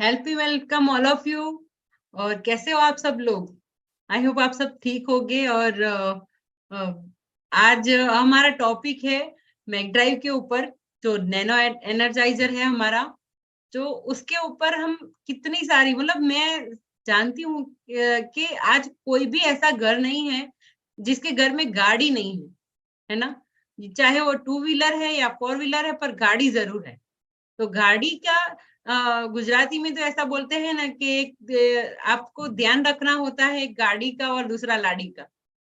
Help me welcome all of you. और कैसे हो आप सब लोग? आई होप आप सब ठीक होगे। और आज हमारा टॉपिक है मैक ड्राइव के ऊपर, जो नैनो एनर्जाइजर है हमारा। जो उसके ऊपर हम कितनी सारी, मतलब मैं जानती हूँ कि आज कोई भी ऐसा घर नहीं है जिसके घर में गाड़ी नहीं है ना। चाहे वो टू व्हीलर है या फोर व्हीलर है, पर गाड़ी जरूर है। तो गाड़ी का गुजराती में तो ऐसा बोलते हैं ना कि आपको ध्यान रखना होता है गाड़ी का और दूसरा लाड़ी का,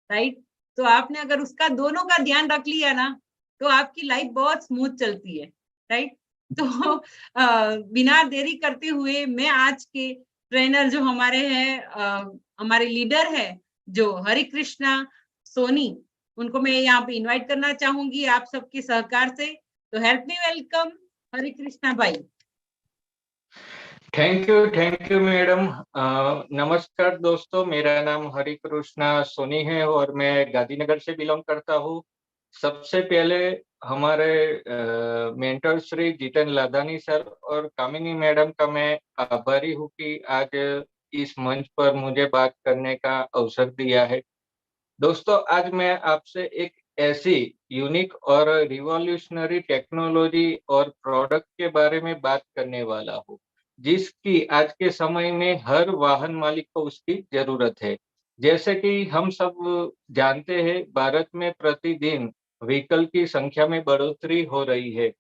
राइट। तो आपने अगर उसका दोनों का ध्यान रख लिया ना, तो आपकी लाइफ बहुत स्मूथ चलती है, राइट। तो बिना देरी करते हुए मैं आज के ट्रेनर जो हमारे हैं, हमारे लीडर है जो हरि कृष्णा सोनी, उनको मैं यहाँ पे इनवाइट करना चाहूंगी आप सबके सहकार से। तो हेल्प मी वेलकम हरे कृष्णा भाई। Thank you madam. नमस्कार दोस्तों, मेरा नाम हरि कृष्णा सोनी है और मैं गांधीनगर से बिलोंग करता हूँ। सबसे पहले हमारे मेंटर श्री जितेन लाधानी सर और कामिनी मैडम का मैं आभारी हूँ कि आज इस मंच पर मुझे बात करने का अवसर दिया है। दोस्तों, आज मैं आपसे एक ऐसी यूनिक और रिवॉल्यूशनरी टेक्नोलॉजी और प्रोडक्ट के बारे में बात करने वाला हूँ, जिसकी आज के समय में हर वाहन मालिक को उसकी जरूरत है। जैसे कि हम सब जानते हैं, भारत में प्रतिदिन व्हीकल की संख्या में बढ़ोतरी हो रही है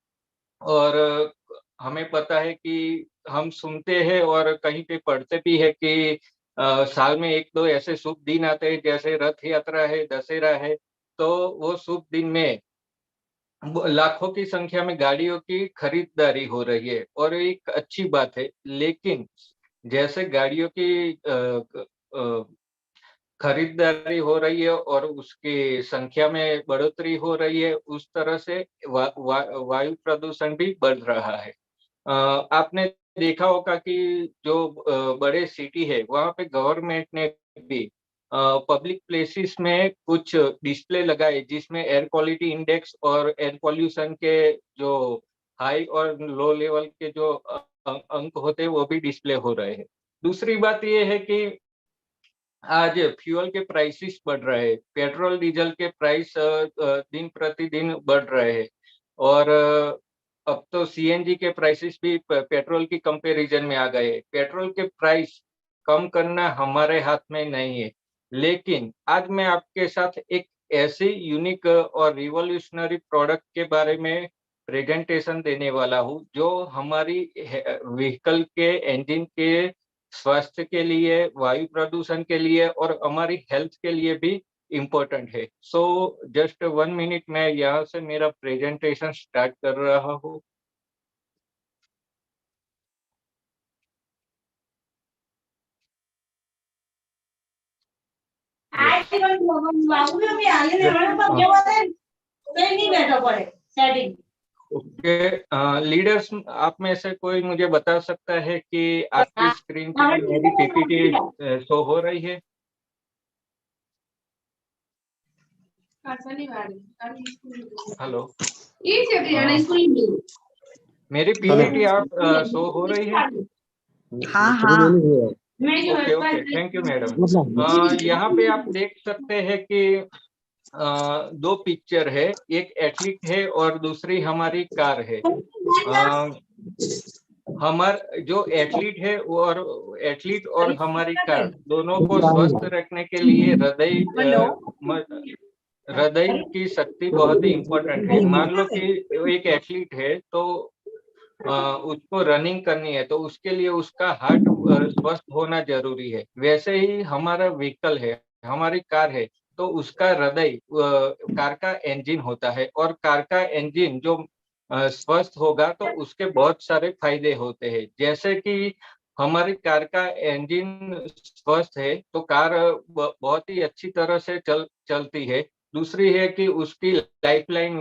और हमें पता है कि हम सुनते हैं और कहीं पे पढ़ते भी है कि साल में एक दो ऐसे शुभ दिन आते हैं, जैसे रथ यात्रा है, दशहरा है। तो वो शुभ दिन में लाखों की संख्या में गाड़ियों की खरीदारी हो रही है और एक अच्छी बात है। लेकिन जैसे गाड़ियों की खरीदारी हो रही है और उसकी संख्या में बढ़ोतरी हो रही है, उस तरह से वायु प्रदूषण भी बढ़ रहा है। आपने देखा होगा कि जो बड़े सिटी है, वहाँ पे गवर्नमेंट ने भी पब्लिक प्लेसेस में कुछ डिस्प्ले लगाए, जिसमें एयर क्वालिटी इंडेक्स और एयर पॉल्यूशन के जो हाई और लो लेवल के जो अंक होते हैं, वो भी डिस्प्ले हो रहे हैं। दूसरी बात ये है कि आज फ्यूल के प्राइसेस बढ़ रहे हैं, पेट्रोल डीजल के प्राइस दिन प्रतिदिन बढ़ रहे हैं और अब तो सीएनजी के प्राइसेस भी पेट्रोल की कंपैरिजन में आ गए। पेट्रोल के प्राइस कम करना हमारे हाथ में नहीं है, लेकिन आज मैं आपके साथ एक ऐसी यूनिक और रिवॉल्यूशनरी प्रोडक्ट के बारे में प्रेजेंटेशन देने वाला हूँ, जो हमारी व्हीकल के इंजन के स्वास्थ्य के लिए, वायु प्रदूषण के लिए और हमारी हेल्थ के लिए भी इम्पोर्टेंट है। सो जस्ट 1 मिनट, मैं यहाँ से मेरा प्रेजेंटेशन स्टार्ट कर रहा हूँ। ओके लीडर्स, आप में से कोई मुझे बता सकता है कि आपकी स्क्रीन पे मेरी पीपीटी शो हो रही है? हेलो, मेरी पीपीटी आप शो हो रही है? हाँ हाँ। Okay okay, thank you madam. यहाँ पे आप देख सकते हैं कि दो पिक्चर है, एक एथलीट है और दूसरी हमारी कार है। जो एथलीट है एथलीट और हमारी कार दोनों को स्वस्थ रखने के लिए हृदय की शक्ति बहुत ही इम्पोर्टेंट है। मान लो कि एक एथलीट है, तो उसको रनिंग करनी है, तो उसके लिए उसका हार्ट स्वस्थ होना जरूरी है। वैसे ही हमारा व्हीकल है, हमारी कार है, तो उसका हृदय कार का इंजन होता है और कार का इंजन जो स्वस्थ होगा तो उसके बहुत सारे फायदे होते हैं। जैसे कि हमारी कार का इंजन स्वस्थ है तो कार बहुत ही अच्छी तरह से चलती है। दूसरी है कि उसकी लाइफलाइन,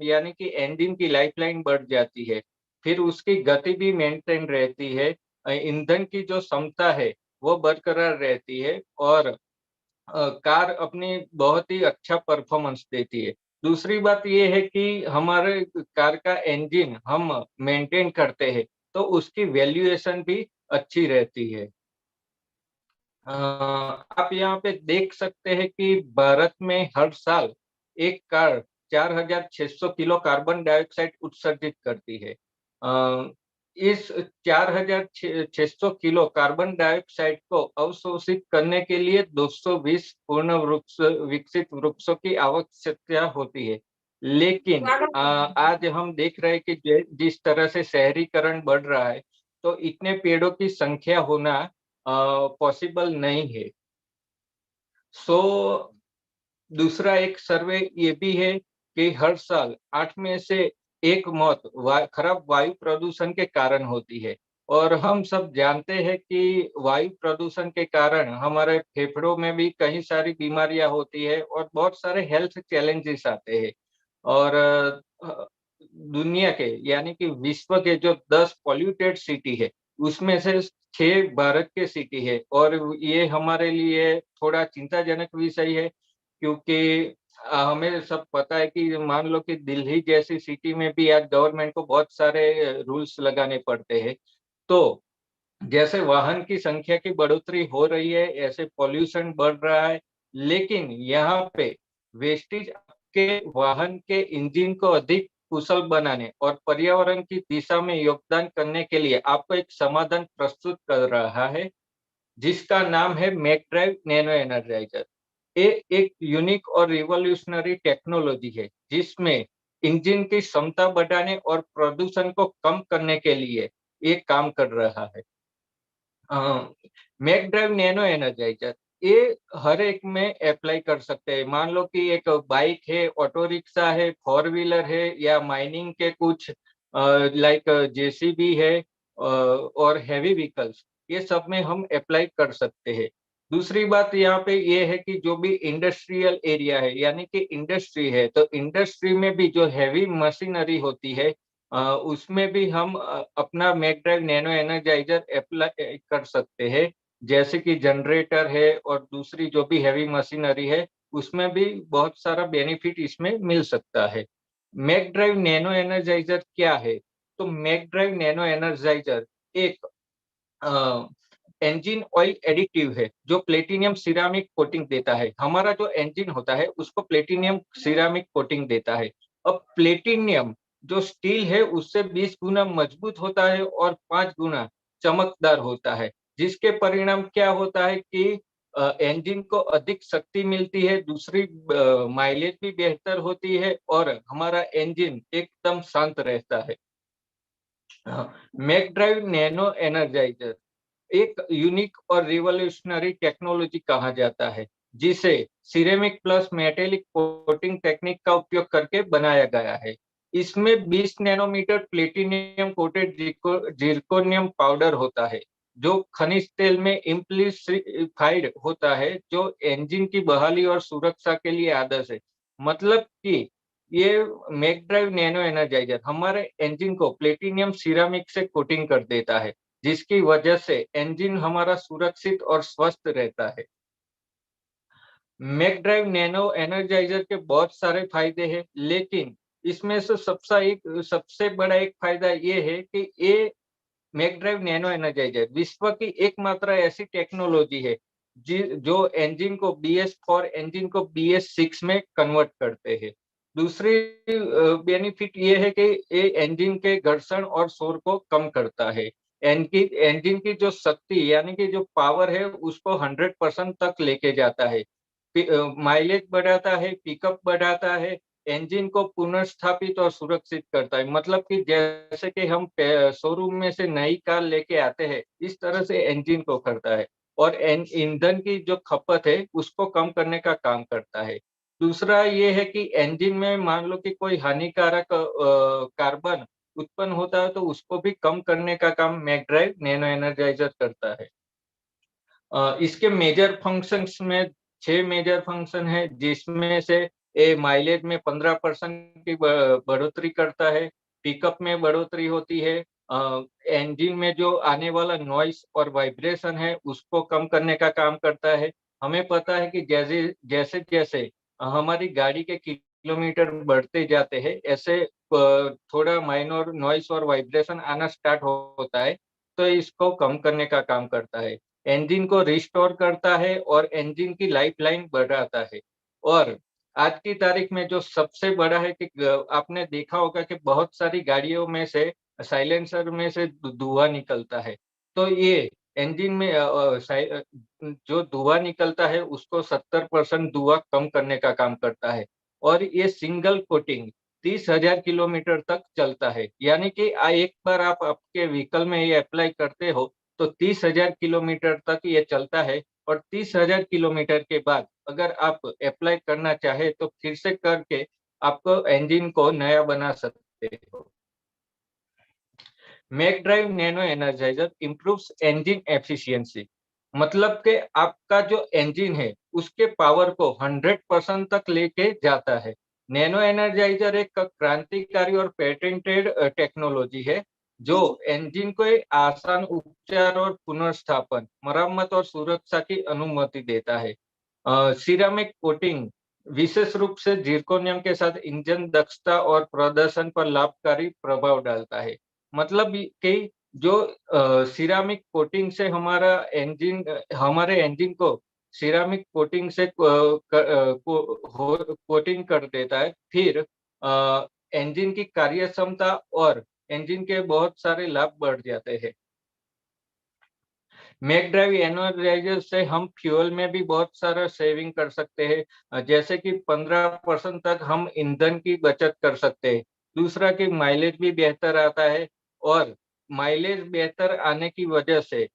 यानी कि इंजन की लाइफलाइन बढ़ जाती है। फिर उसकी गति भी मेंटेन रहती है, ईंधन की जो क्षमता है वो बरकरार रहती है और कार अपनी बहुत ही अच्छा परफॉर्मेंस देती है। दूसरी बात ये है कि हमारे कार का इंजन हम मेंटेन करते हैं, तो तो उसकी वैल्यूएशन भी अच्छी रहती है। आप यहाँ पे देख सकते हैं कि भारत में हर साल एक कार 4,600 किलो कार्बन डाइऑक्साइड उत्सर्जित करती है। इस 4,600 किलो कार्बन डाइऑक्साइड को अवशोषित करने के लिए 220 पूर्ण वृक्ष विकसित वृक्षों की आवश्यकता होती है। लेकिन आज हम देख रहे हैं कि जिस तरह से शहरीकरण बढ़ रहा है, तो इतने पेड़ों की संख्या होना पॉसिबल नहीं है। दूसरा एक सर्वे ये भी है कि हर साल 8 में से 1 मौत खराब वायु प्रदूषण के कारण होती है। और हम सब जानते हैं कि वायु प्रदूषण के कारण हमारे फेफड़ों में भी कई सारी बीमारियां होती है और बहुत सारे हेल्थ चैलेंजेस आते हैं। और दुनिया के यानी कि विश्व के जो 10 पॉल्यूटेड सिटी है, उसमें से 6 भारत के सिटी है। और ये हमारे लिए थोड़ा चिंताजनक विषय है, क्योंकि हमें सब पता है कि मान लो कि दिल्ली जैसी सिटी में भी आज गवर्नमेंट को बहुत सारे रूल्स लगाने पड़ते हैं। तो जैसे वाहन की संख्या की बढ़ोतरी हो रही है, ऐसे पॉल्यूशन बढ़ रहा है। लेकिन यहाँ पे वेस्टेज के वाहन के इंजन को अधिक कुशल बनाने और पर्यावरण की दिशा में योगदान करने के लिए आपको एक समाधान प्रस्तुत कर रहा है, जिसका नाम है मैकड्राइव नैनो एनर्जाइजर। ये एक यूनिक और रिवॉल्यूशनरी टेक्नोलॉजी है, जिसमें इंजन की क्षमता बढ़ाने और प्रदूषण को कम करने के लिए ये काम कर रहा है। मैकड्राइव नैनो एनर्जाइजर ये हर एक में अप्लाई कर सकते हैं। मान लो कि एक बाइक है, ऑटो रिक्शा है, 4 व्हीलर है, या माइनिंग के कुछ लाइक जेसीबी है और हैवी व्हीकल्स, ये सब में हम अप्लाई कर सकते हैं। दूसरी बात यहाँ पे ये है कि जो भी इंडस्ट्रियल एरिया है, यानी कि इंडस्ट्री है, तो इंडस्ट्री में भी जो हैवी मशीनरी होती है, उसमें भी हम अपना मैकड्राइव नैनो एनर्जाइजर अप्लाई कर सकते हैं। जैसे कि जनरेटर है और दूसरी जो भी हैवी मशीनरी है, उसमें भी बहुत सारा बेनिफिट इसमें मिल सकता है। मैकड्राइव नैनो एनर्जाइजर क्या है? तो मैकड्राइव नैनो एनर्जाइजर एक इंजन ऑयल एडिटिव है, जो प्लेटिनियम सिरामिक कोटिंग देता है। हमारा जो इंजन होता है, उसको प्लेटिनियम सिरामिक कोटिंग देता है। अब प्लेटिनियम जो स्टील है, उससे 20 गुना मजबूत होता है और 5 गुना चमकदार होता है, जिसके परिणाम क्या होता है कि इंजन को अधिक शक्ति मिलती है, दूसरी माइलेज भी बेहतर होती है और हमारा इंजन एकदम शांत रहता है। मैकड्राइव नैनो एनर्जाइजर एक यूनिक और रिवॉल्यूशनरी टेक्नोलॉजी कहा जाता है, जिसे ceramic plus metallic coating technique का उपयोग करके बनाया गया है। इसमें 20 nanometre platinum coated zirconium powder होता है, जो खनिज तेल में इम्प्लीफाइड होता है, जो इंजन की बहाली और सुरक्षा के लिए आदर्श है। मतलब कि ये मैकड्राइव नैनो एनर्जाइजर हमारे इंजन को प्लेटिनियम सिरामिक से कोटिंग कर देता है, जिसकी वजह से इंजन हमारा सुरक्षित और स्वस्थ रहता है। मैकड्राइव नैनो एनर्जाइजर के बहुत सारे फायदे हैं, लेकिन इसमें से सबसे बड़ा एक फायदा ये है कि ये मैकड्राइव नैनो एनर्जाइजर विश्व की एकमात्र ऐसी टेक्नोलॉजी है जो इंजन को BS4 इंजन को BS6 में कन्वर्ट करते हैं। दूसरी बेनिफिट ये है कि ये इंजन के घर्षण और शोर को कम करता है। इंजन की जो शक्ति यानी कि जो पावर है, उसको 100% तक लेके जाता है। माइलेज बढ़ाता है, पिकअप बढ़ाता है, इंजन को पुनर्स्थापित और सुरक्षित करता है। मतलब कि जैसे कि हम शोरूम में से नई कार लेके आते हैं, इस तरह से इंजन को करता है और ईंधन की जो खपत है, उसको कम करने का काम करता है। दूसरा ये है कि इंजन में मान लो कि कोई हानिकारक कार्बन उत्पन्न होता है, तो उसको भी कम करने का काम मैकड्राइव नैनो एनर्जाइजर करता है। इसके मेजर फंक्शंस में 6 मेजर फंक्शन है, जिसमें से ए माइलेज में 15% की बढ़ोतरी करता है, पिकअप में बढ़ोतरी होती है, इंजन में जो आने वाला नॉइस और वाइब्रेशन है, उसको कम करने का काम करता है। हमें पता है कि जैसे जैसे हमारी गाड़ी के किलोमीटर बढ़ते जाते हैं, ऐसे थोड़ा माइनर नॉइस और वाइब्रेशन आना स्टार्ट होता है तो इसको कम करने का काम करता है, इंजन को रिस्टोर करता है और इंजन की लाइफ लाइन बढ़ाता है। और आज की तारीख में जो सबसे बड़ा है कि आपने देखा होगा कि बहुत सारी गाड़ियों में से साइलेंसर में से धुआं निकलता है, तो ये इंजन में जो धुआं निकलता है उसको 70% धुआं कम करने का काम करता है। और ये सिंगल कोटिंग 30,000 किलोमीटर तक चलता है, यानी कि एक बार आप आपके व्हीकल में ये अप्लाई करते हो तो 30,000 किलोमीटर तक ये चलता है। और 30,000 किलोमीटर के बाद अगर आप अप्लाई करना चाहे तो फिर से करके आपको इंजन को नया बना सकते हो। Mac drive nano energizer improves engine efficiency, मतलब कि आपका जो इंजन है उसके पावर को 100% तक लेके जाता है। नैनो एनर्जाइजर एक क्रांतिकारी और पेटेंटेड टेक्नोलॉजी है जो इंजन को एक आसान उपचार और पुनर्स्थापन, मरम्मत और सुरक्षा की अनुमति देता है। सिरामिक कोटिंग विशेष रूप से जिरकोनियम के साथ इंजन दक्षता और प्रदर्शन पर लाभकारी प्रभाव डालता है। मतलब कि जो सिरामिक कोटिंग से हमारे इंजन को सिरामिक कोटिंग से कोटिंग कर देता है, फिर इंजन की कार्य क्षमता और इंजन के बहुत सारे लाभ बढ़ जाते हैं। मैक ड्राइव एनर्जाइजर से हम फ्यूल में भी बहुत सारा सेविंग कर सकते हैं, जैसे कि 15% तक हम ईंधन की बचत कर सकते हैं। दूसरा कि माइलेज भी बेहतर आता है, और माइलेज बेहतर आने की वजह से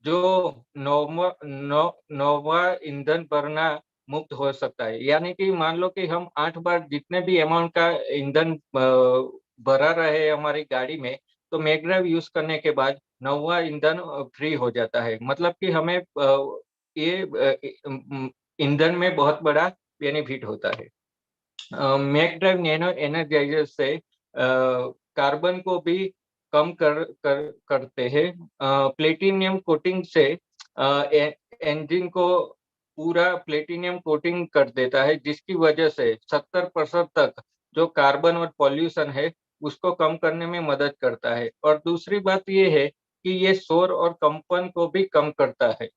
जो नोवा ईंधन भरना मुक्त हो सकता है। यानी कि मान लो कि हम 8 बार जितने भी अमाउंट का ईंधन भरा रहे हमारी गाड़ी में, तो मैक ड्राइव यूज करने के बाद नौवां ईंधन फ्री हो जाता है। मतलब कि हमें ये ईंधन में बहुत बड़ा बेनिफिट होता है। मैक ड्राइव नैनो एनर्जाइजर से कार्बन को भी कम करते हैं। प्लेटिनियम कोटिंग से इंजन को पूरा प्लेटिनियम कोटिंग कर देता है, जिसकी वजह से 70% तक जो कार्बन और पॉल्यूशन है उसको कम करने में मदद करता है। और दूसरी बात ये है कि ये शोर और कंपन को भी कम करता है।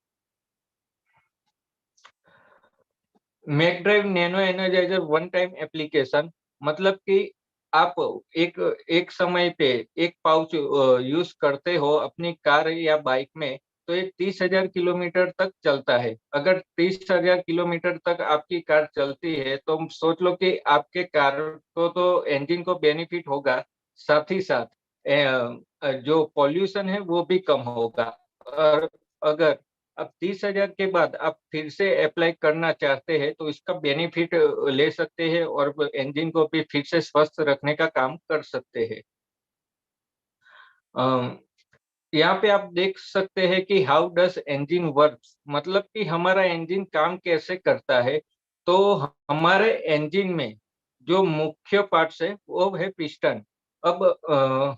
Mac drive nano energizer one time application, मतलब कि आप एक एक समय पे एक पाउच यूज करते हो अपनी कार या बाइक में, तो ये 30,000 किलोमीटर तक चलता है। अगर 30,000 किलोमीटर तक आपकी कार चलती है तो सोच लो कि आपके कार को तो इंजन को बेनिफिट होगा, साथ ही साथ जो पॉल्यूशन है वो भी कम होगा। और अगर अब 30,000 के बाद आप फिर से अप्लाई करना चाहते हैं तो इसका बेनिफिट ले सकते हैं और इंजन को भी फिर से स्वस्थ रखने का काम कर सकते हैं। यहाँ पे आप देख सकते हैं कि हाउ डज इंजन वर्क्स, मतलब कि हमारा इंजन काम कैसे करता है। तो हमारे इंजन में जो मुख्य पार्ट्स है वो है पिस्टन। अब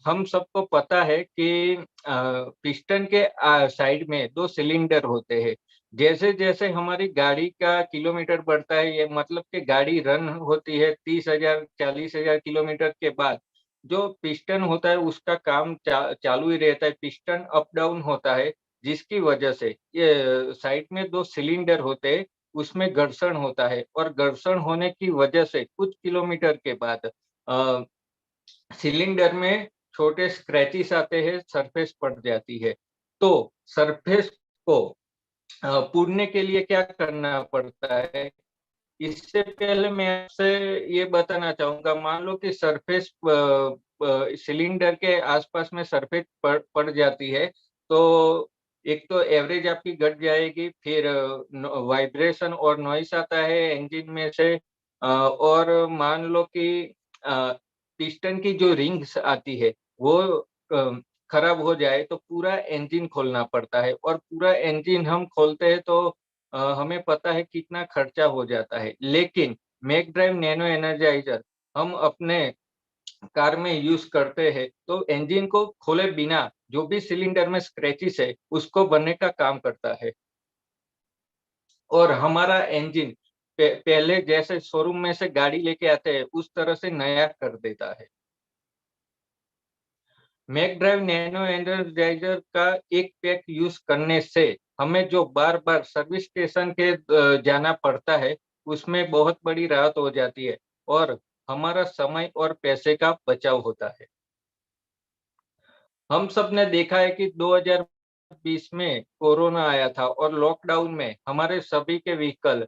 हम सबको पता है कि पिस्टन के साइड में 2 सिलेंडर होते हैं। जैसे जैसे हमारी गाड़ी का किलोमीटर बढ़ता है, ये मतलब कि गाड़ी रन होती है 30,000 40,000 किलोमीटर के बाद, जो पिस्टन होता है उसका काम चालू ही रहता है, पिस्टन अप डाउन होता है, जिसकी वजह से ये साइड में 2 सिलेंडर होते हैं, उसमें घर्षण होता है। और घर्षण होने की वजह से कुछ किलोमीटर के बाद सिलेंडर में छोटे स्क्रैचेस आते हैं, सरफेस पड़ जाती है। तो सरफेस को पूरने के लिए क्या करना पड़ता है? इससे पहले मैं आपसे ये बताना चाहूँगा, मान लो कि सरफेस सिलेंडर के आसपास में सरफेस पड़ जाती है, तो एक तो एवरेज आपकी घट जाएगी, फिर वाइब्रेशन और नॉइस आता है इंजन में से, और मान लो कि पिस्टन की जो रिंग्स आती है वो खराब हो जाए तो पूरा इंजन खोलना पड़ता है, और पूरा इंजन हम खोलते हैं तो हमें पता है कितना खर्चा हो जाता है। लेकिन मैक ड्राइव नैनो एनर्जाइजर हम अपने कार में यूज करते हैं तो इंजन को खोले बिना जो भी सिलेंडर में स्क्रैचेस है उसको भरने का काम करता है, और हमारा इंजन पहले जैसे शोरूम में से गाड़ी लेके आते हैं उस तरह से नया कर देता है। मैक ड्राइव नैनो एनर्जाइजर का एक पैक यूज करने से हमें जो बार बार सर्विस स्टेशन के जाना पड़ता है, उसमें बहुत बड़ी राहत हो जाती है और हमारा समय और पैसे का बचाव होता है। हम सब ने देखा है कि 2020 में कोरोना आया था और लॉकडाउन में हमारे सभी के व्हीकल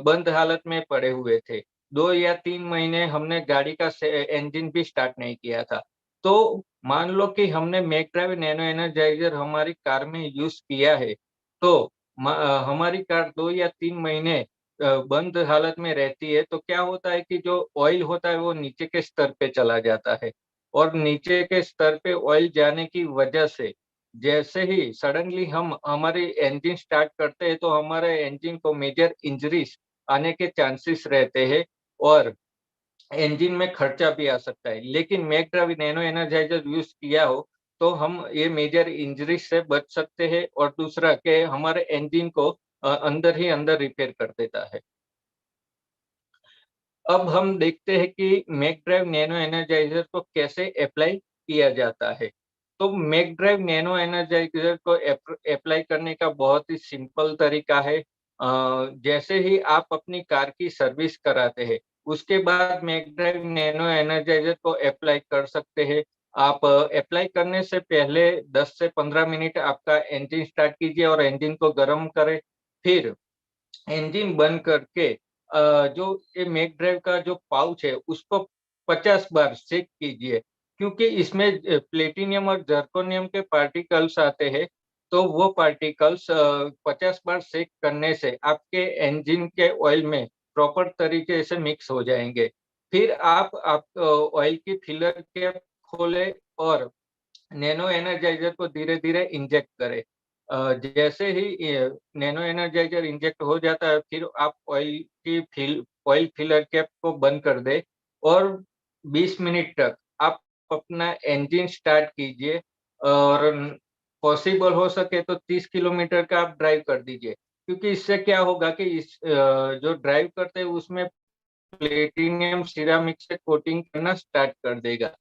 बंद हालत में पड़े हुए थे। 2 या 3 महीने हमने गाड़ी का इंजन भी स्टार्ट नहीं किया था। तो मान लो कि हमने मैक ड्राइव नैनो एनर्जाइजर हमारी कार में यूज किया है, तो हमारी कार 2 या 3 महीने बंद हालत में रहती है, तो क्या होता है कि जो ऑयल होता है वो नीचे के स्तर पे चला जाता है और नीचे के स्तर पे ऑयल जाने की वजह से जैसे ही सडनली हम हमारी इंजन स्टार्ट करते हैं, तो हमारे इंजन को मेजर इंजरीज आने के चांसेस रहते हैं और इंजन में खर्चा भी आ सकता है। लेकिन Mac drive nano energizer use किया हो तो हम ये मेजर इंजरी से बच सकते हैं और दूसरा के हमारे इंजन को अंदर ही अंदर रिपेयर कर देता है। अब हम देखते हैं कि मैक ड्राइव नैनो एनर्जाइजर को कैसे अप्लाई किया जाता है। तो मैक ड्राइव नैनो एनर्जाइजर को अप्लाई करने का बहुत ही सिंपल तरीका है। जैसे ही आप अपनी कार की सर्विस कराते हैं, उसके बाद मैक ड्राइव नैनो एनर्जाइजर को अप्लाई कर सकते हैं। आप अप्लाई करने से पहले 10 से 15 मिनट आपका इंजन स्टार्ट कीजिए और इंजन को गर्म करें। फिर इंजन बंद करके जो ये मैक ड्राइव का जो पाउच है उसको 50 बार चेक कीजिए, क्योंकि इसमें प्लेटिनियम और जर्कोनियम के पार्टिकल्स आते हैं। तो वो पार्टिकल्स 50 बार चेक करने से आपके इंजन के ऑयल में प्रॉपर तरीके से मिक्स हो जाएंगे। फिर आप ऑयल की फिलर कैप खोले और नैनो एनर्जाइजर को धीरे-धीरे इंजेक्ट करें। जैसे ही नैनो एनर्जाइजर इंजेक्ट हो जाता है, फिर आप ऑयल फिलर कैप को बंद कर दें और 20 मिनट तक आप अपना इंजन स्टार्ट कीजिए और पॉसिबल हो सके तो 30 किलोमीटर का आप ड्राइव कर दीजिए। क्योंकि इससे क्या होगा कि जो ड्राइव करते हैं उसमें प्लेटिनियम सिरेमिक से कोटिंग करना स्टार्ट कर देगा।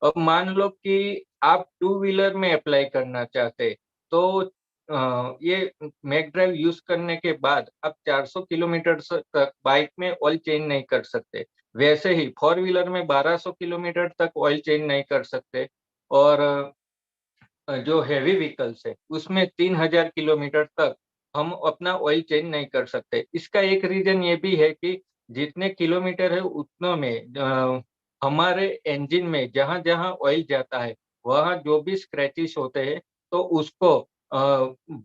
अब मान लो कि आप टू व्हीलर में अप्लाई करना चाहते, तो ये मैक ड्राइव यूज करने के बाद आप 400 किलोमीटर तक बाइक में ऑयल चेंज नहीं कर सकते। वैसे ही फोर व्हीलर में 1200 किलोमीटर तक ऑयल चेंज नहीं कर सकते और जो हेवी व्हीकल्स है उसमें 3000 किलोमीटर तक हम अपना ऑयल चेंज नहीं कर सकते। इसका एक रीजन ये भी है कि जितने किलोमीटर है उतनों में हमारे इंजन में जहां जहां ऑयल जाता है वहां जो भी स्क्रैचेस होते हैं, तो उसको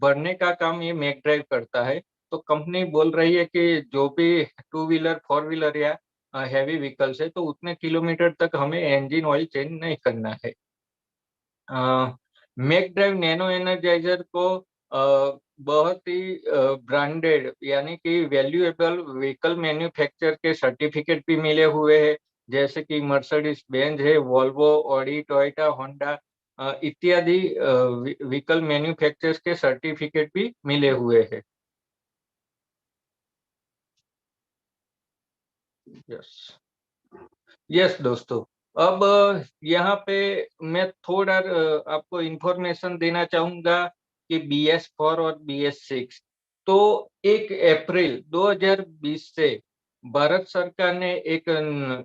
भरने का काम ये मैक ड्राइव करता है। तो कंपनी बोल रही है कि जो भी टू व्हीलर फोर व्हीलर या हैवी व्हीकल्स है, तो उतने किलोमीटर तक हमें इंजन ऑयल चेंज नहीं करना है। मैक ड्राइव नैनो एनर्जाइजर को बहुत ही ब्रांडेड यानी कि वैल्यूएबल व्हीकल मैन्युफैक्चर के सर्टिफिकेट भी मिले हुए हैं, जैसे कि मर्सिडीज बेंज है, वोल्वो, ऑडी, टोयोटा, होंडा इत्यादि व्हीकल मैन्युफैक्चरर्स के सर्टिफिकेट भी मिले हुए हैं। यस यस दोस्तों, अब यहाँ पे मैं थोड़ा आपको इंफॉर्मेशन देना चाहूंगा कि BS4 और BS6 तो 1 अप्रैल 2020 से भारत सरकार ने एक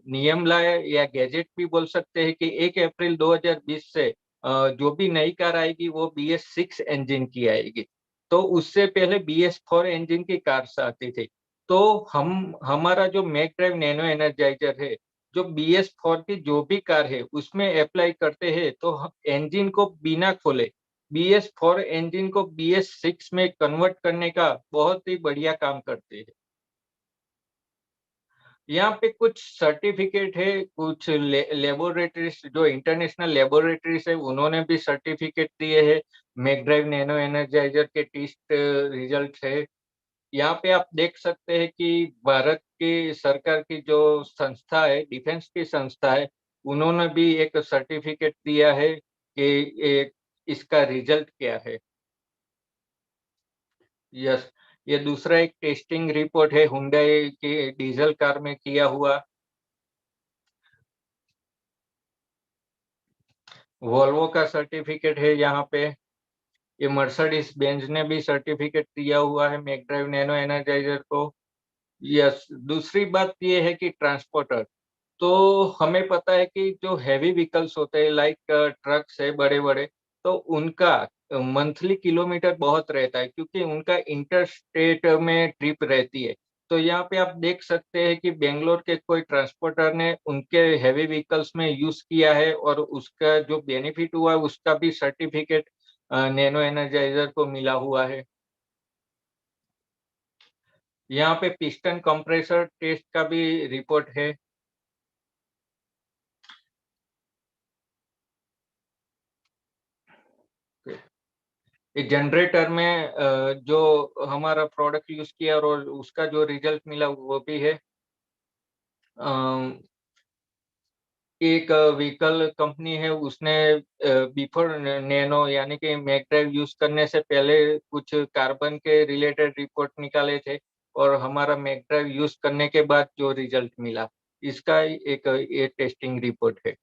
नियम लाया या गैजेट भी बोल सकते हैं कि 1 अप्रैल 2020 से जो भी नई कार आएगी वो BS6 इंजन की आएगी। तो उससे पहले BS4 इंजन की कार्स आती थी। तो हम हमारा जो मैक ड्राइव नैनो एनर्जाइजर है, जो BS4 की जो भी कार है उसमें अप्लाई करते हैं, तो इंजन को बिना खोले BS4 इंजन को BS6 में कन्वर्ट करने का बहुत ही बढ़िया काम करते हैं। यहाँ पे कुछ सर्टिफिकेट है, कुछ लेबोरेटरीज जो इंटरनेशनल लेबोरेटरीज है उन्होंने भी सर्टिफिकेट दिए हैं। मैक ड्राइव नैनो एनर्जाइजर के टेस्ट रिजल्ट है। यहाँ पे आप देख सकते हैं कि भारत की सरकार की जो संस्था है, डिफेंस की संस्था है, उन्होंने भी एक सर्टिफिकेट दिया है कि इसका रिजल्ट क्या है। यस, ये दूसरा एक टेस्टिंग रिपोर्ट है हुंडई की डीजल कार में किया हुआ। वोल्वो का सर्टिफिकेट है यहाँ पे, ये मर्सिडीज बेंज ने भी सर्टिफिकेट दिया हुआ है मैकड्राइव नैनो एनर्जाइजर को। यस, दूसरी बात ये है कि ट्रांसपोर्टर, तो हमें पता है कि जो हैवी व्हीकल्स होते हैं लाइक ट्रक्स है बड़े बड़े, तो उनका मंथली किलोमीटर बहुत रहता है क्योंकि उनका इंटर स्टेट में ट्रिप रहती है। तो यहाँ पे आप देख सकते हैं कि बेंगलोर के कोई ट्रांसपोर्टर ने उनके हैवी व्हीकल्स में यूज किया है और उसका जो बेनिफिट हुआ है उसका भी सर्टिफिकेट नैनो एनर्जाइजर को मिला हुआ है। यहाँ पे पिस्टन कंप्रेसर टेस्ट का भी रिपोर्ट है। ये जनरेटर में जो हमारा प्रोडक्ट यूज किया और उसका जो रिजल्ट मिला वो भी है। एक व्हीकल कंपनी है, उसने बिफोर नैनो यानी कि मैकड्राइव यूज करने से पहले कुछ कार्बन के रिलेटेड रिपोर्ट निकाले थे और हमारा मैकड्राइव यूज करने के बाद जो रिजल्ट मिला, इसका एक ये टेस्टिंग रिपोर्ट है।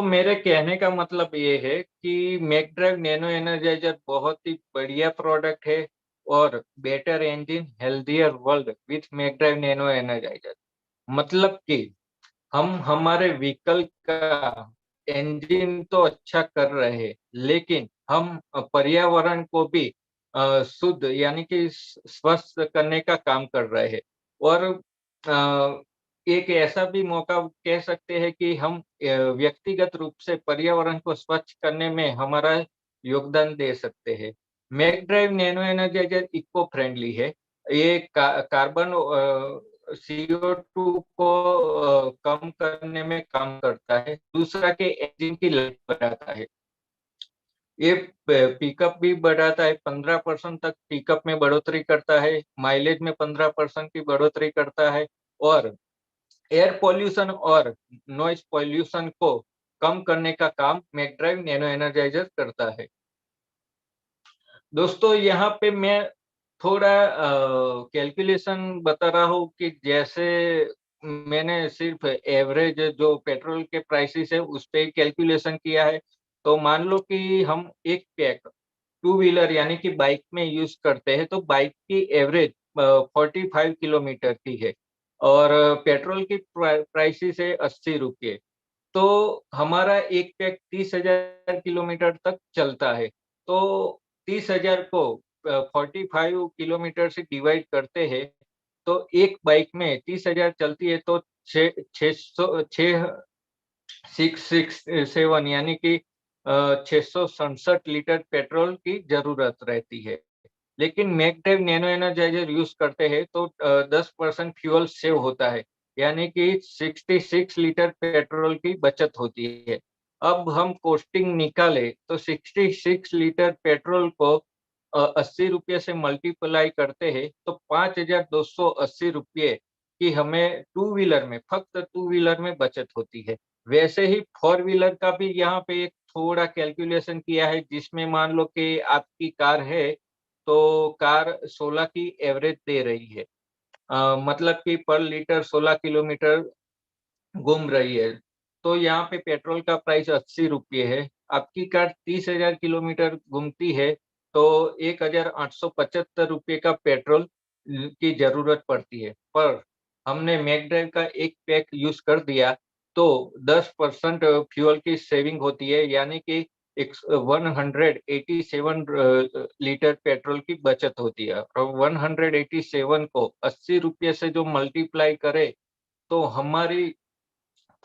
मेरे कहने का मतलब ये है कि मैकड्राइव नैनो एनर्जाइजर बहुत ही बढ़िया प्रोडक्ट है और better engine healthier world with McDrive nano energizer. मतलब कि हम हमारे व्हीकल का इंजन तो अच्छा कर रहे हैं, लेकिन हम पर्यावरण को भी शुद्ध यानी कि स्वस्थ करने का काम कर रहे हैं। और एक ऐसा भी मौका कह सकते हैं कि हम व्यक्तिगत रूप से पर्यावरण को स्वच्छ करने में हमारा योगदान दे सकते हैं। मैकड्राइव नैनो एनर्जाइजर इको फ्रेंडली है। ये कार्बन CO2 को कम करने में काम करता है। दूसरा के इंजन की लाइफ बढ़ाता है। ये पिकअप भी बढ़ाता है, 15% तक पिकअप में बढ़ोतरी करता है, माइलेज में 15% की बढ़ोतरी करता है और एयर पॉल्यूशन और नॉइज पॉल्यूशन को कम करने का काम मैकड्राइव नैनो एनर्जाइजर करता है। दोस्तों, यहाँ पे मैं थोड़ा कैलकुलेशन बता रहा हूँ कि जैसे मैंने सिर्फ एवरेज जो पेट्रोल के प्राइसेस है उस पे कैलकुलेशन किया है। तो मान लो कि हम एक पैक टू व्हीलर यानी कि बाइक में यूज करते हैं, तो बाइक की एवरेज 45 किलोमीटर की है और पेट्रोल की प्राइसेस है 80 रुपये। तो हमारा एक पैक 30,000 किलोमीटर तक चलता है। तो 30,000 को 45 किलोमीटर से डिवाइड करते हैं, तो एक बाइक में 30,000 चलती है तो 667 यानी कि 667 लीटर पेट्रोल की जरूरत रहती है। लेकिन मैकड्राइव नैनो एनर्जाइजर यूज करते हैं तो 10% फ्यूल सेव होता है, यानी कि 66 लीटर पेट्रोल की बचत होती है। अब हम कॉस्टिंग निकाले तो 66 लीटर पेट्रोल को 80 रुपये से मल्टीप्लाई करते हैं तो 5,280 रुपये की हमें टू व्हीलर में, फक्त टू व्हीलर में बचत होती है। वैसे ही फोर व्हीलर का भी यहाँ पे एक थोड़ा कैलकुलेशन किया है, जिसमें मान लो कि आपकी कार है तो कार 16 की एवरेज दे रही है। मतलब कि पर लीटर 16 किलोमीटर घूम रही है। तो यहाँ पे पेट्रोल का प्राइस 80 रुपये है। आपकी कार 30,000 किलोमीटर घूमती है तो 1,875 रुपये का पेट्रोल की जरूरत पड़ती है। पर हमने मैकड्राइव का एक पैक यूज कर दिया तो 10% फ्यूल की सेविंग होती है, यानी कि 187 लीटर पेट्रोल की बचत होती है। और 187 को 80 रुपये से जो मल्टीप्लाई करे तो हमारी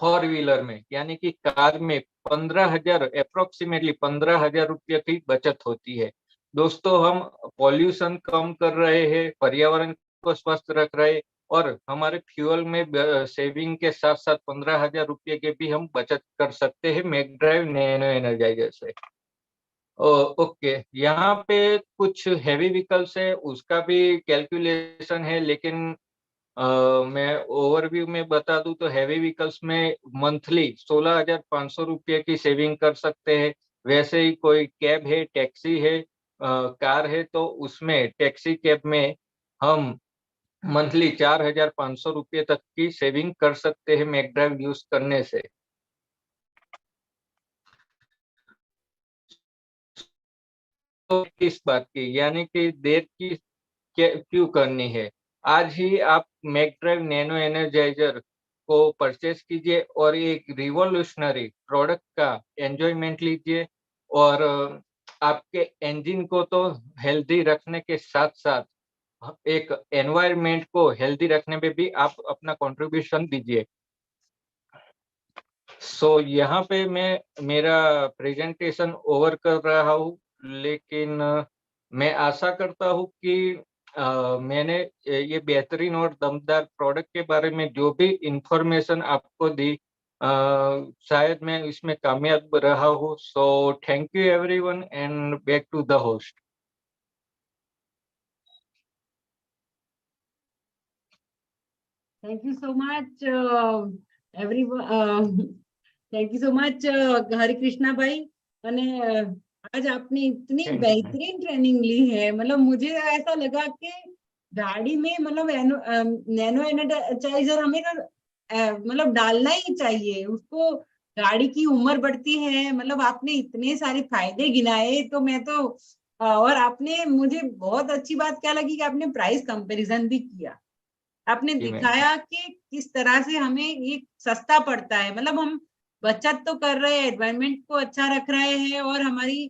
फोर व्हीलर में यानी कि कार में 15,000 अप्रोक्सीमेटली 15,000 रुपये की बचत होती है। दोस्तों, हम पॉल्यूशन कम कर रहे हैं, पर्यावरण को स्वस्थ रख रहे हैं और हमारे फ्यूल में सेविंग के साथ साथ 15,000 रुपये के भी हम बचत कर सकते हैं मैकड्राइव नैनो एनर्जाइजर से। ओके, यहाँ पे कुछ हैवी व्हीकल्स है उसका भी कैलकुलेशन है, लेकिन मैं ओवरव्यू में बता दूं तो हैवी व्हीकल्स में मंथली 16,500 रुपये की सेविंग कर सकते हैं। वैसे ही कोई कैब है, टैक्सी है, कार है, तो उसमें टैक्सी कैब में हम मंथली 4,500 रुपये तक की सेविंग कर सकते हैं मैकड्राइव यूज करने से। किस बात की, यानी कि देर की क्यों करनी है। आज ही आप मैकड्राइव नैनो एनर्जाइजर को परचेस कीजिए और एक रिवॉल्यूशनरी प्रोडक्ट का एंजॉयमेंट लीजिए, और आपके इंजन को तो हेल्दी रखने के साथ साथ एक एनवायरनमेंट को हेल्दी रखने में भी आप अपना कंट्रीब्यूशन दीजिए। यहाँ पे मैं मेरा प्रेजेंटेशन ओवर कर रहा हूँ, लेकिन मैं आशा करता हूँ कि मैंने ये बेहतरीन और दमदार प्रोडक्ट के बारे में जो भी इंफॉर्मेशन आपको दी, शायद मैं इसमें कामयाब रहा हूँ। Thank you everyone and back to the host. Thank you so much everyone, thank you so much Hare Krishna भाई। અને आज आपने इतनी बेहतरीन ट्रेनिंग ली है, मतलब मुझे ऐसा लगा कि गाड़ी में मतलब नैनो एनर्जाइजर हमें मतलब डालना ही चाहिए उसको। गाड़ी की उम्र बढ़ती है, मतलब आपने इतने सारे फायदे गिनाए, तो मैं तो और आपने मुझे बहुत अच्छी बात क्या लगी कि आपने प्राइस कंपैरिजन भी किया। आपने दिखाया कि किस तरह से हमें ये सस्ता पड़ता है, मतलब हम बचत तो कर रहे हैं, एनवायरनमेंट को अच्छा रख रहे हैं और हमारी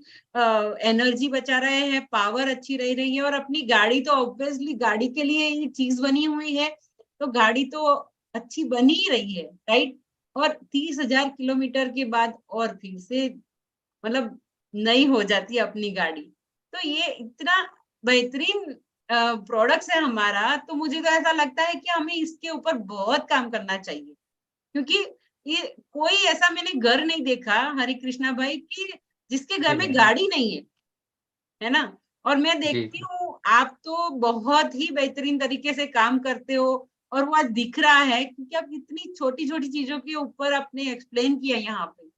एनर्जी बचा रहे हैं, पावर अच्छी रह रही है, और अपनी गाड़ी तो ऑब्वियसली गाड़ी के लिए ये चीज बनी हुई है, तो गाड़ी तो अच्छी बनी ही रही है, राइट। और 30,000 किलोमीटर के बाद और फिर से मतलब नई हो जाती है अपनी गाड़ी। तो ये इतना बेहतरीन प्रोडक्ट्स है हमारा, तो मुझे तो ऐसा लगता है कि हमें इसके ऊपर बहुत काम करना चाहिए, क्योंकि ये कोई ऐसा मैंने घर नहीं देखा हरे कृष्णा भाई कि जिसके घर में गाड़ी नहीं है ना। और मैं देखती हूँ आप तो बहुत ही बेहतरीन तरीके से काम करते हो, और वो आज दिख रहा है क्योंकि आप इतनी छोटी छोटी चीजों के ऊपर आपने एक्सप्लेन किया यहाँ पे।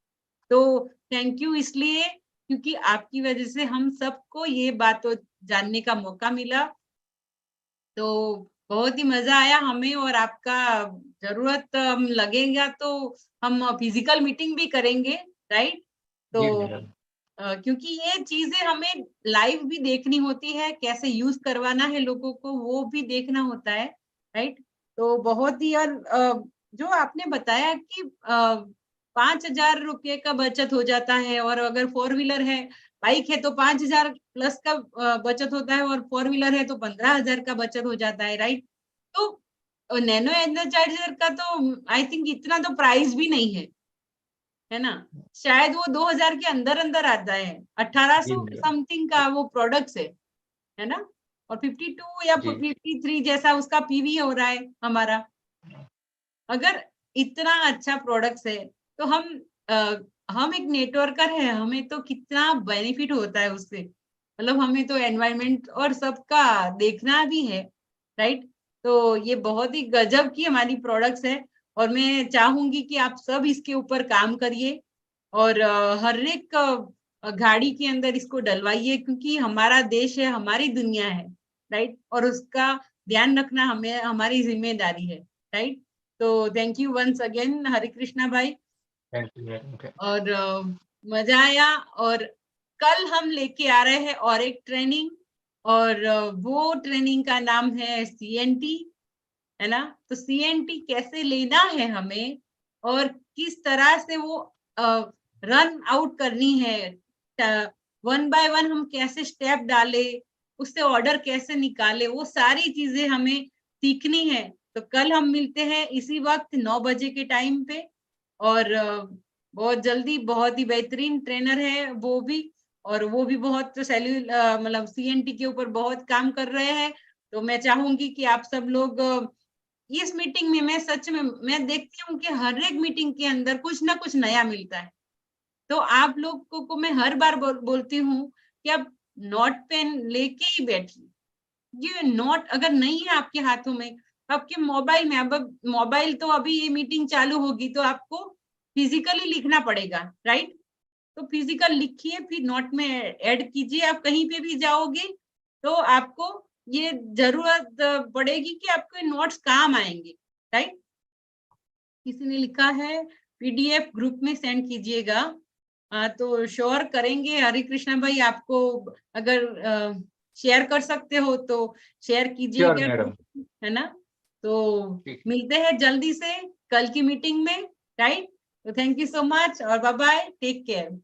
तो थैंक यू इसलिए क्योंकि आपकी वजह से हम सबको ये बात जानने का मौका मिला। तो बहुत ही मजा आया हमें, और आपका जरूरत हम लगेगा तो हम फिजिकल मीटिंग भी करेंगे, राइट। तो क्योंकि ये चीजें हमें लाइव भी देखनी होती है, कैसे यूज करवाना है लोगों को वो भी देखना होता है, राइट। तो बहुत ही, और जो आपने बताया कि 5,000 रुपये का बचत हो जाता है, और अगर 4 व्हीलर है, बाइक है तो 5,000 प्लस का बचत होता है, और 4 व्हीलर है तो 15,000 का बचत हो जाता है, राइट। तो नैनो एनर्जाइजर का तो आई थिंक इतना तो प्राइस भी नहीं है ना। शायद वो 2,000 के अंदर अंदर आता है, 1800 समथिंग का वो प्रोडक्ट्स है ना। और 52 या 53 जैसा उसका पीवी हो रहा है हमारा। अगर इतना अच्छा प्रोडक्ट्स है तो हम एक नेटवर्कर है, हमें तो कितना बेनिफिट होता है उससे, मतलब हमें तो एनवायरनमेंट और सबका देखना भी है, राइट। तो ये बहुत ही गजब की हमारी प्रोडक्ट्स है, और मैं चाहूंगी कि आप सब इसके ऊपर काम करिए, और हर एक गाड़ी के अंदर इसको डलवाइए, क्योंकि हमारा देश है, हमारी दुनिया है, राइट। और उसका ध्यान रखना हमें हमारी जिम्मेदारी है, राइट। तो थैंक यू वंस अगेन हरे कृष्णा भाई, और मजा आया। और कल हम लेके आ रहे हैं और एक ट्रेनिंग, और वो ट्रेनिंग का नाम है CNT, है ना। तो CNT कैसे लेना है हमें, और किस तरह से वो रन आउट करनी है, 1 बाय 1 हम कैसे स्टेप डाले, उससे ऑर्डर कैसे निकाले, वो सारी चीजें हमें सीखनी है। तो कल हम मिलते हैं इसी वक्त 9 बजे के टाइम पे, और बहुत जल्दी, बहुत ही बेहतरीन ट्रेनर है वो भी, और वो भी बहुत मतलब CNT के ऊपर बहुत काम कर रहे हैं। तो मैं चाहूंगी कि आप सब लोग इस मीटिंग में, मैं सच में मैं देखती हूँ कि हर एक मीटिंग के अंदर कुछ ना कुछ नया मिलता है। तो आप लोगों को मैं हर बार बोलती हूँ कि आप नोट पेन लेके ही बैठिए। ये नोट अगर नहीं है आपके हाथों में, आपके मोबाइल में, अब मोबाइल तो अभी ये मीटिंग चालू होगी तो आपको फिजिकली लिखना पड़ेगा, राइट। तो फिजिकल लिखिए, फिर नोट में ऐड कीजिए। आप कहीं पे भी जाओगे तो आपको ये जरूरत पड़ेगी कि आपके नोट्स काम आएंगे, राइट। किसी ने लिखा है PDF ग्रुप में सेंड कीजिएगा। तो श्योर करेंगे। हरे कृष्णा भाई, आपको अगर शेयर कर सकते हो तो शेयर कीजिए श्योर क्या, मैडम। है ना। तो ठीक। मिलते हैं जल्दी से कल की मीटिंग में, राइट। तो थैंक यू सो मच और बाय बाय, टेक केयर।